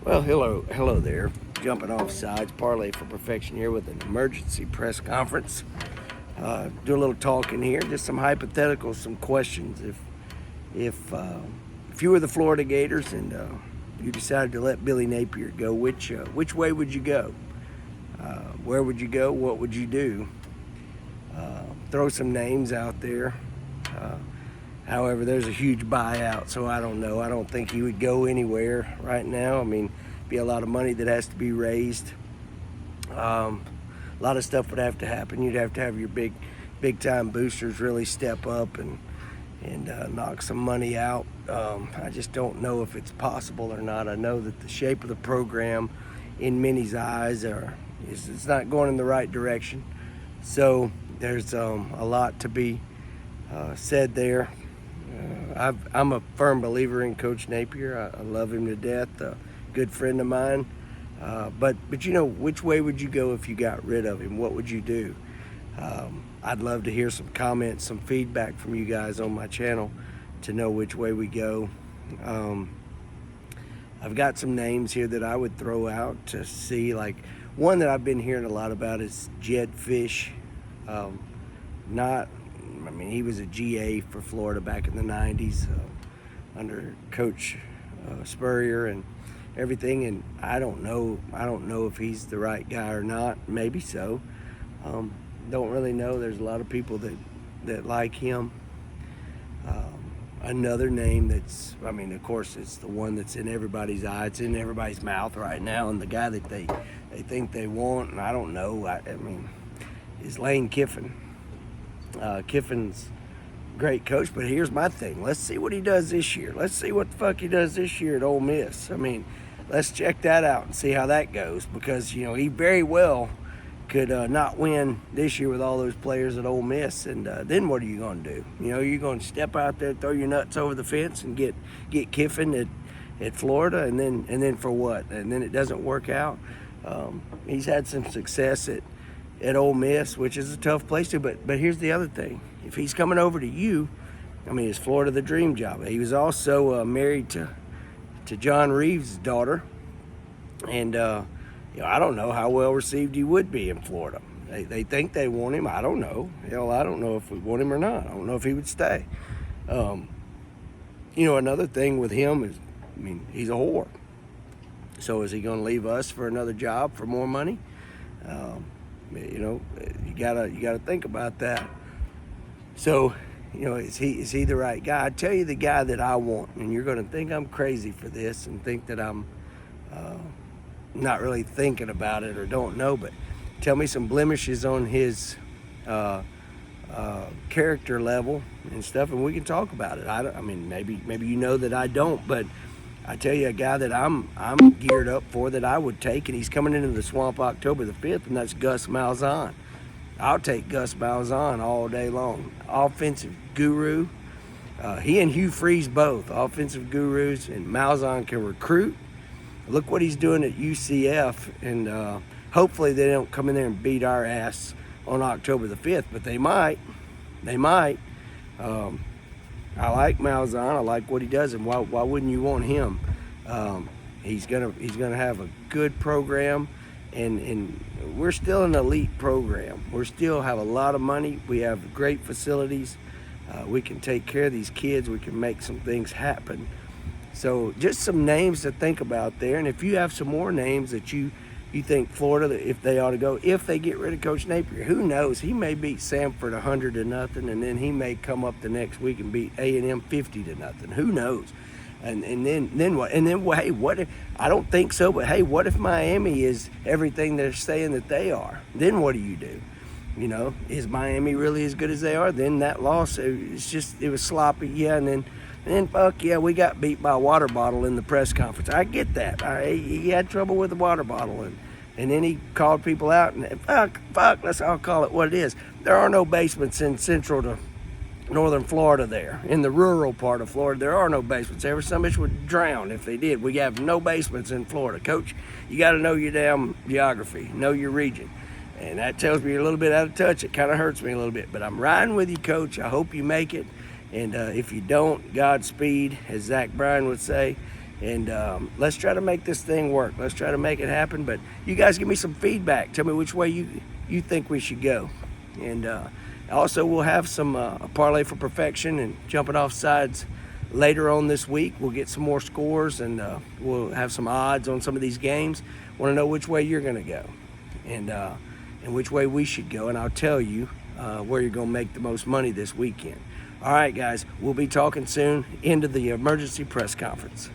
Well, hello there. Jumping off sides, Parlay for Perfection here with an emergency press conference. Do a little talking here, just some hypotheticals, some questions. If you were the Florida Gators and you decided to let Billy Napier go, which way would you go? Where would you go? What would you do? Throw some names out there. Uh, However, there's a huge buyout, so I don't know. I don't think he would go anywhere right now. I mean, be a lot of money that has to be raised. A lot of stuff would have to happen. You'd have to have your big time boosters really step up and knock some money out. I just don't know if it's possible or not. I know that the shape of the program, in many's eyes, it's not going in the right direction. So there's a lot to be said there. I'm a firm believer in Coach Napier. I love him to death. A good friend of mine. But you know, which way would you go if you got rid of him? What would you do? I'd love to hear some comments, some feedback from you guys on my channel to know which way we go. I've got some names here that I would throw out to see. Like one that I've been hearing a lot about is Jedd Fisch. I mean, he was a GA for Florida back in the 90s under Coach Spurrier and everything. And I don't know if he's the right guy or not. Maybe so. Don't really know. There's a lot of people that like him. Another name that's, I mean, of course, it's the one that's in everybody's eye. It's in everybody's mouth right now. And the guy that they think they want, and I don't know, I mean, is Lane Kiffin. Kiffin's great coach, but here's my thing. Let's see what he does this year. Let's see what the fuck he does this year at Ole Miss. I mean, let's check that out and see how that goes, because, you know, he very well could not win this year with all those players at Ole Miss, and then what are you going to do? You know, you're going to step out there, throw your nuts over the fence and get Kiffin at Florida, and then for what? And then it doesn't work out. He's had some success at Ole Miss, which is a tough place to, but here's the other thing. If he's coming over to you, I mean, is Florida the dream job? He was also married to John Reeves' daughter, and you know, I don't know how well received he would be in Florida. They think they want him. I don't know. Hell, I don't know if we want him or not. I don't know if he would stay. You know, another thing with him is, I mean, he's a whore. So is he going to leave us for another job for more money? You know, you gotta think about that. So, you know, is he the right guy? I tell you the guy that I want, and you're gonna think I'm crazy for this and think that I'm not really thinking about it or don't know, but tell me some blemishes on his character level and stuff, and we can talk about it. I mean, maybe you know that I don't, but I tell you a guy that I'm geared up for, that I would take, and he's coming into the Swamp October the 5th, and that's Gus Malzahn. I'll take Gus Malzahn all day long. Offensive guru. He and Hugh Freeze both offensive gurus, and Malzahn can recruit. Look what he's doing at UCF, and hopefully they don't come in there and beat our ass on October the 5th, but they might. They might. I like Malzahn. I like what he does, and why wouldn't you want him? He's gonna have a good program, and we're still an elite program. We still have a lot of money. We have great facilities. We can take care of these kids. We can make some things happen. So just some names to think about there. And if you have some more names that you think Florida, if they ought to go, if they get rid of Coach Napier, who knows? He may beat Samford 100-0, and then he may come up the next week and beat A&M 50-0. Who knows? And then what? And then, well, hey, what if, I don't think so, but hey, what if Miami is everything they're saying that they are? Then what do you do? You know, is Miami really as good as they are? Then that loss, it was sloppy, yeah, and then fuck yeah, we got beat by a water bottle in the press conference. I get that. He had trouble with the water bottle, and then he called people out, and fuck, let's all call it what it is. There are no basements in central to northern Florida there. In the rural part of Florida, there are no basements. Every son of a bitch would drown if they did. We have no basements in Florida. Coach, you got to know your damn geography, know your region. And that tells me you're a little bit out of touch. It kind of hurts me a little bit. But I'm riding with you, Coach. I hope you make it. And if you don't, Godspeed, as Zach Bryan would say. And let's try to make this thing work. Let's try to make it happen. But you guys give me some feedback. Tell me which way you think we should go. And also, we'll have some a parlay for perfection and jumping off sides later on this week. We'll get some more scores, and we'll have some odds on some of these games. Want to know which way you're going to go, and which way we should go. And I'll tell you where you're going to make the most money this weekend. All right, guys, we'll be talking soon into the emergency press conference.